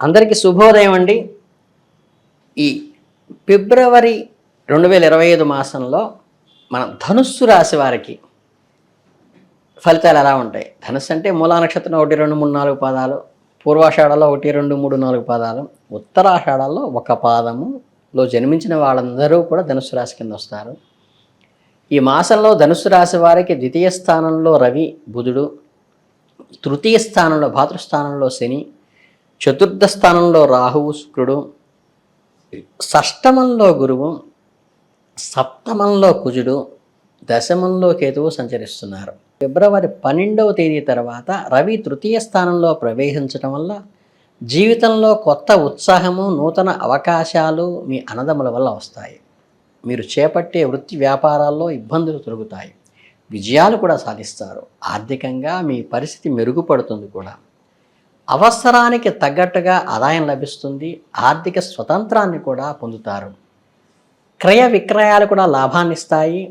అందరికీ శుభోదయం అండి. ఈ ఫిబ్రవరి 2025 మాసంలో మన ధనుస్సు రాశి వారికి ఫలితాలు ఎలా ఉంటాయి? ధనుస్సు అంటే మూలా నక్షత్రం 1, 2, 3, 4 పాదాలు, పూర్వాషాఢంలో 1, 2, 3, 4 పాదాలు, ఉత్తరాషాఢంలో ఒక పాదములో జన్మించిన వాళ్ళందరూ కూడా ధనుస్సు రాశి కింద వస్తారు. ఈ మాసంలో ధనుస్సు రాశి వారికి ద్వితీయ స్థానంలో రవి, బుధుడు, తృతీయ స్థానంలో భాతృస్థానంలో శని, చతుర్థ స్థానంలో రాహువు, శుక్రుడు, షష్టమంలో గురువు, సప్తమంలో కుజుడు, దశమంలో కేతువు సంచరిస్తున్నారు. ఫిబ్రవరి 12వ తేదీ తర్వాత రవి తృతీయ స్థానంలో ప్రవేశించడం వల్ల జీవితంలో కొత్త ఉత్సాహము, నూతన అవకాశాలు మీ అన్నదమ్ముల వల్ల వస్తాయి. మీరు చేపట్టే వృత్తి వ్యాపారాల్లో ఇబ్బందులు తొలగుతాయి, విజయాలు కూడా సాధిస్తారు. ఆర్థికంగా మీ పరిస్థితి మెరుగుపడుతుంది కూడా. అవసరానికి తగ్గట్టుగా ఆదాయం లభిస్తుంది. ఆర్థిక స్వతంత్రాన్ని కూడా పొందుతారు. క్రయ విక్రయాలు కూడా లాభాన్ని ఇస్తాయి.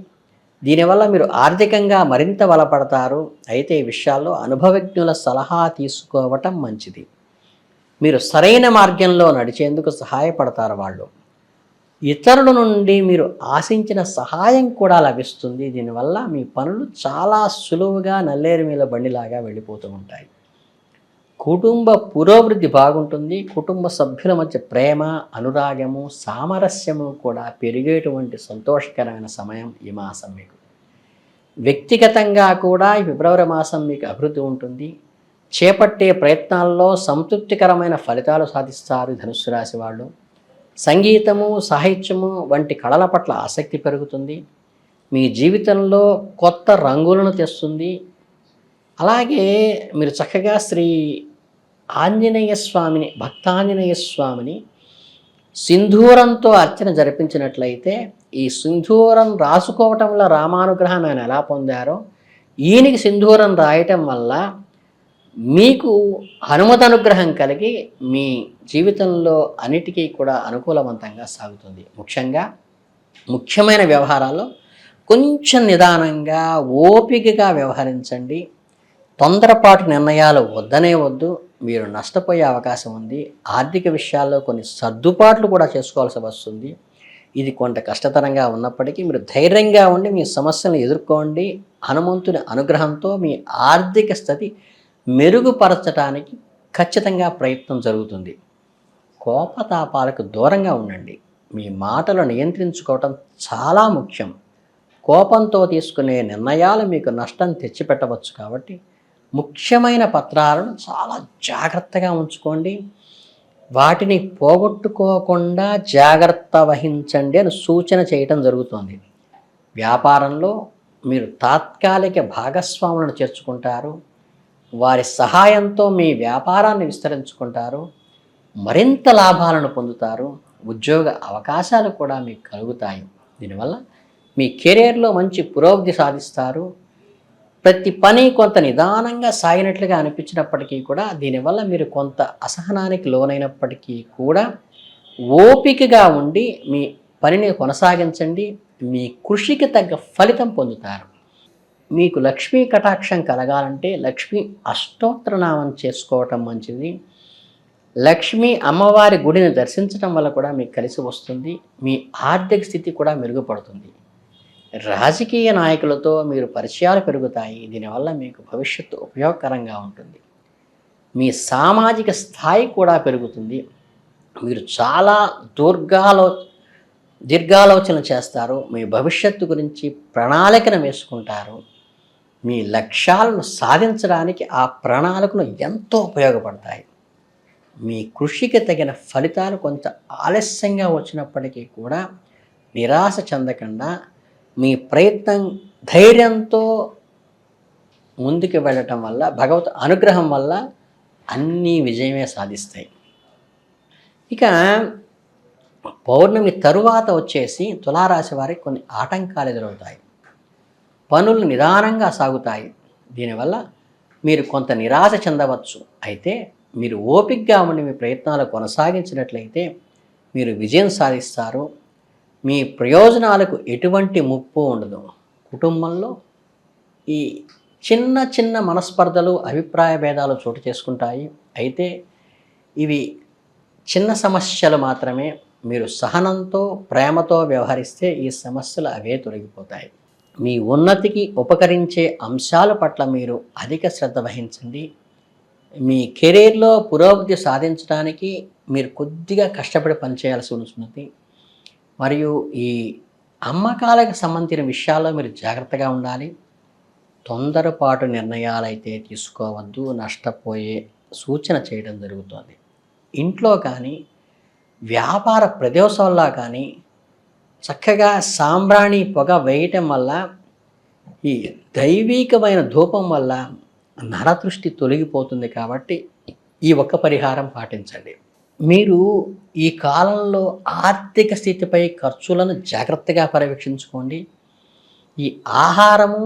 దీనివల్ల మీరు ఆర్థికంగా మరింత బలపడతారు. అయితే ఈ విషయాల్లో అనుభవజ్ఞుల సలహా తీసుకోవటం మంచిది. మీరు సరైన మార్గంలో నడిచేందుకు సహాయపడతారు. వాళ్ళు ఇతరుల నుండి మీరు ఆశించిన సహాయం కూడా లభిస్తుంది. దీనివల్ల మీ పనులు చాలా సులువుగా నల్లేరు మీద బండిలాగా వెళ్ళిపోతూ ఉంటాయి. కుటుంబ పురోభివృద్ధి బాగుంటుంది. కుటుంబ సభ్యుల మధ్య ప్రేమ, అనురాగము, సామరస్యము కూడా పెరిగేటువంటి సంతోషకరమైన సమయం ఈ మాసం మీకు. వ్యక్తిగతంగా కూడా ఈ ఫిబ్రవరి మాసం మీకు అభివృద్ధి ఉంటుంది. చేపట్టే ప్రయత్నాల్లో సంతృప్తికరమైన ఫలితాలు సాధిస్తారు ధనుస్సు రాశి వాళ్ళు. సంగీతము, సాహిత్యము వంటి కళల పట్ల ఆసక్తి పెరుగుతుంది. మీ జీవితంలో కొత్త రంగులను తెస్తుంది. అలాగే మీరు చక్కగా శ్రీ ఆంజనేయ స్వామిని, భక్తాంజనేయ స్వామిని సింధూరంతో అర్చన జరిపించినట్లయితే, ఈ సింధూరం రాసుకోవటం వల్ల రామానుగ్రహం ఆయన ఎలా పొందారో, ఈయనకి సింధూరం రాయటం వల్ల మీకు హనుమత అనుగ్రహం కలిగి మీ జీవితంలో అన్నిటికీ కూడా అనుకూలవంతంగా సాగుతుంది. ముఖ్యమైన వ్యవహారాల్లో కొంచెం నిదానంగా, ఓపికగా వ్యవహరించండి. తొందరపాటు నిర్ణయాలు వద్దనే వద్దు. మీరు నష్టపోయే అవకాశం ఉంది. ఆర్థిక విషయాల్లో కొన్ని సర్దుబాట్లు కూడా చేసుకోవాల్సి వస్తుంది. ఇది కొంత కష్టతరంగా ఉన్నప్పటికీ మీరు ధైర్యంగా ఉండి మీ సమస్యలను ఎదుర్కోండి. హనుమంతుని అనుగ్రహంతో మీ ఆర్థిక స్థితి మెరుగుపరచడానికి ఖచ్చితంగా ప్రయత్నం జరుగుతుంది. కోపతాపాలకు దూరంగా ఉండండి. మీ మాటలు నియంత్రించుకోవటం చాలా ముఖ్యం. కోపంతో తీసుకునే నిర్ణయాలు మీకు నష్టం తెచ్చిపెట్టవచ్చు. కాబట్టి ముఖ్యమైన పత్రాలను చాలా జాగ్రత్తగా ఉంచుకోండి. వాటిని పోగొట్టుకోకుండా జాగ్రత్త వహించండి అని సూచన చేయటం జరుగుతుంది. వ్యాపారంలో మీరు తాత్కాలిక భాగస్వాములను చేర్చుకుంటారు. వారి సహాయంతో మీ వ్యాపారాన్ని విస్తరించుకుంటారు. మరింత లాభాలను పొందుతారు. ఉద్యోగ అవకాశాలు కూడా మీకు కలుగుతాయి. దీనివల్ల మీ కెరీర్లో మంచి పురోగతి సాధిస్తారు. ప్రతి పని కొంత నిదానంగా సాగినట్లుగా అనిపించినప్పటికీ కూడా దీనివల్ల మీరు కొంత అసహనానికి లోనైనప్పటికీ కూడా ఓపికగా ఉండి మీ పనిని కొనసాగించండి. మీ కృషికి తగ్గ ఫలితం పొందుతారు. మీకు లక్ష్మీ కటాక్షం కలగాలంటే లక్ష్మీ అష్టోత్తరనామం చేసుకోవటం మంచిది. లక్ష్మీ అమ్మవారి గుడిని దర్శించడం వల్ల కూడా మీకు కలిసి వస్తుంది. మీ ఆర్థిక స్థితి కూడా మెరుగుపడుతుంది. రాజకీయ నాయకులతో మీరు పరిచయాలు పెరుగుతాయి. దీనివల్ల మీకు భవిష్యత్తు ఉపయోగకరంగా ఉంటుంది. మీ సామాజిక స్థాయి కూడా పెరుగుతుంది. మీరు చాలా దీర్ఘాలోచన చేస్తారు. మీ భవిష్యత్తు గురించి ప్రణాళికను వేసుకుంటారు. మీ లక్ష్యాలను సాధించడానికి ఆ ప్రణాళికలు ఎంతో ఉపయోగపడతాయి. మీ కృషికి తగిన ఫలితాలు కొంత ఆలస్యంగా వచ్చినప్పటికీ కూడా నిరాశ చెందకుండా మీ ప్రయత్నం ధైర్యంతో ముందుకు వెళ్ళటం వల్ల, భగవత్ అనుగ్రహం వల్ల అన్నీ విజయమే సాధిస్తాయి. ఇక పౌర్ణమి తరువాత వచ్చేసి తులారాశి వారికి కొన్ని ఆటంకాలు ఎదురవుతాయి. పనులు నిదానంగా సాగుతాయి. దీనివల్ల మీరు కొంత నిరాశ చెందవచ్చు. అయితే మీరు ఓపికగా ఉండి మీ ప్రయత్నాలు కొనసాగించినట్లయితే మీరు విజయం సాధిస్తారు. మీ ప్రయోజనాలకు ఎటువంటి ముప్పు ఉండదు. కుటుంబంలో ఈ చిన్న చిన్న మనస్పర్ధలు, అభిప్రాయ భేదాలు చోటు చేసుకుంటాయి. అయితే ఇవి చిన్న సమస్యలు మాత్రమే. మీరు సహనంతో, ప్రేమతో వ్యవహరిస్తే ఈ సమస్యలు అవే తొలగిపోతాయి. మీ ఉన్నతికి ఉపకరించే అంశాల పట్ల మీరు అధిక శ్రద్ధ వహించండి. మీ కెరీర్‌లో పురోగతి సాధించడానికి మీరు కొద్దిగా కష్టపడి పనిచేయాల్సి ఉంటుంది. మరియు ఈ అమ్మకాలకు సంబంధించిన విషయాల్లో మీరు జాగ్రత్తగా ఉండాలి. తొందరపాటు నిర్ణయాలైతే తీసుకోవద్దు. నష్టపోయే సూచన చేయడం జరుగుతోంది. ఇంట్లో కానీ, వ్యాపార ప్రదేశాల్లో కానీ చక్కగా సాంబ్రాణి పొగ వేయటం వల్ల, ఈ దైవీకమైన ధూపం వల్ల నరదృష్టి తొలగిపోతుంది కాబట్టి ఈ ఒక్క పరిహారం పాటించండి. మీరు ఈ కాలంలో ఆర్థిక స్థితిపై ఖర్చులను జాగ్రత్తగా పర్యవేక్షించుకోండి. ఈ ఆహారము,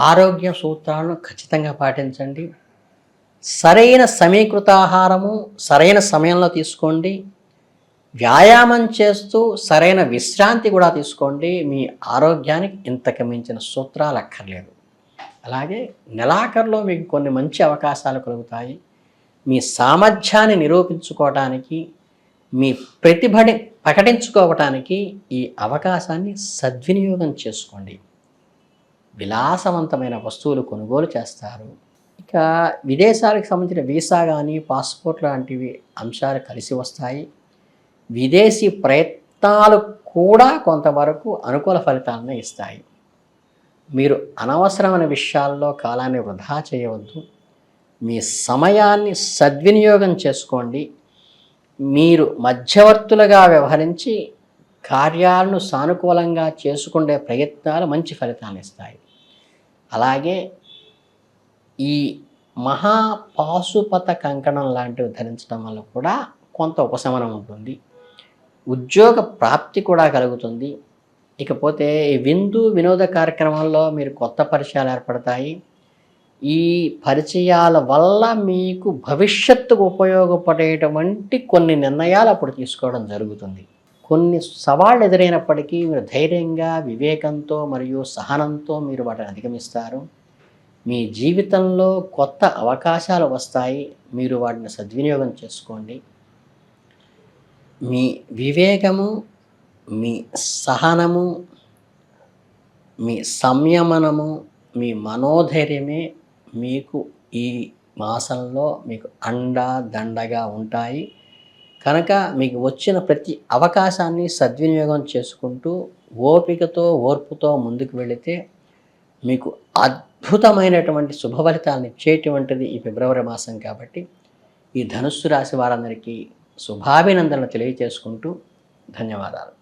ఆరోగ్య సూత్రాలను ఖచ్చితంగా పాటించండి. సరైన సమీకృత ఆహారము సరైన సమయంలో తీసుకోండి. వ్యాయామం చేస్తూ సరైన విశ్రాంతి కూడా తీసుకోండి. మీ ఆరోగ్యానికి ఇంతకు మించిన సూత్రాలు అక్కర్లేదు. అలాగే నెలాఖరులో మీకు కొన్ని మంచి అవకాశాలు కలుగుతాయి. మీ సామర్థ్యాన్ని నిరూపించుకోవటానికి, మీ ప్రతిభని ప్రకటించుకోవటానికి ఈ అవకాశాన్ని సద్వినియోగం చేసుకోండి. విలాసవంతమైన వస్తువులు కొనుగోలు చేస్తారు. ఇక విదేశాలకు సంబంధించిన వీసా కానీ, పాస్పోర్ట్ లాంటివి అంశాలు కలిసి వస్తాయి. విదేశీ ప్రయత్నాలు కూడా కొంతవరకు అనుకూల ఫలితాలను ఇస్తాయి. మీరు అనవసరమైన విషయాల్లో కాలాన్ని వృధా చేయవద్దు. మీ సమయాన్ని సద్వినియోగం చేసుకోండి. మీరు మధ్యవర్తులుగా వ్యవహరించి కార్యాలను సానుకూలంగా చేసుకునే ప్రయత్నాలు మంచి ఫలితాన్ని ఇస్తాయి. అలాగే ఈ మహాపాశుపత కంకణం లాంటివి ధరించడం వల్ల కూడా కొంత ఉపశమనం ఉంటుంది. ఉద్యోగ ప్రాప్తి కూడా కలుగుతుంది. ఇకపోతే ఈ విందు వినోద కార్యక్రమాల్లో మీరు కొత్త పరిచయాలు ఏర్పడతాయి. ఈ పరిచయాల వల్ల మీకు భవిష్యత్తుకు ఉపయోగపడేటువంటి కొన్ని నిర్ణయాలు అప్పుడు తీసుకోవడం జరుగుతుంది. కొన్ని సవాళ్ళు ఎదురైనప్పటికీ మీరు ధైర్యంగా, వివేకంతో మరియు సహనంతో మీరు వాటిని అధిగమిస్తారు. మీ జీవితంలో కొత్త అవకాశాలు వస్తాయి. మీరు వాటిని సద్వినియోగం చేసుకోండి. మీ వివేకము, మీ సహనము, మీ సంయమనము, మీ మనోధైర్యమే మీకు ఈ మాసంలో మీకు దండగా ఉంటాయి. కనుక మీకు వచ్చిన ప్రతి అవకాశాన్ని సద్వినియోగం చేసుకుంటూ ఓపికతో, ఓర్పుతో ముందుకు వెళితే మీకు అద్భుతమైనటువంటి శుభ ఫలితాలను ఇచ్చేటువంటిది ఈ ఫిబ్రవరి మాసం. కాబట్టి ఈ ధనుస్సు రాశి వారందరికీ శుభాభినందనలు తెలియజేసుకుంటూ ధన్యవాదాలు.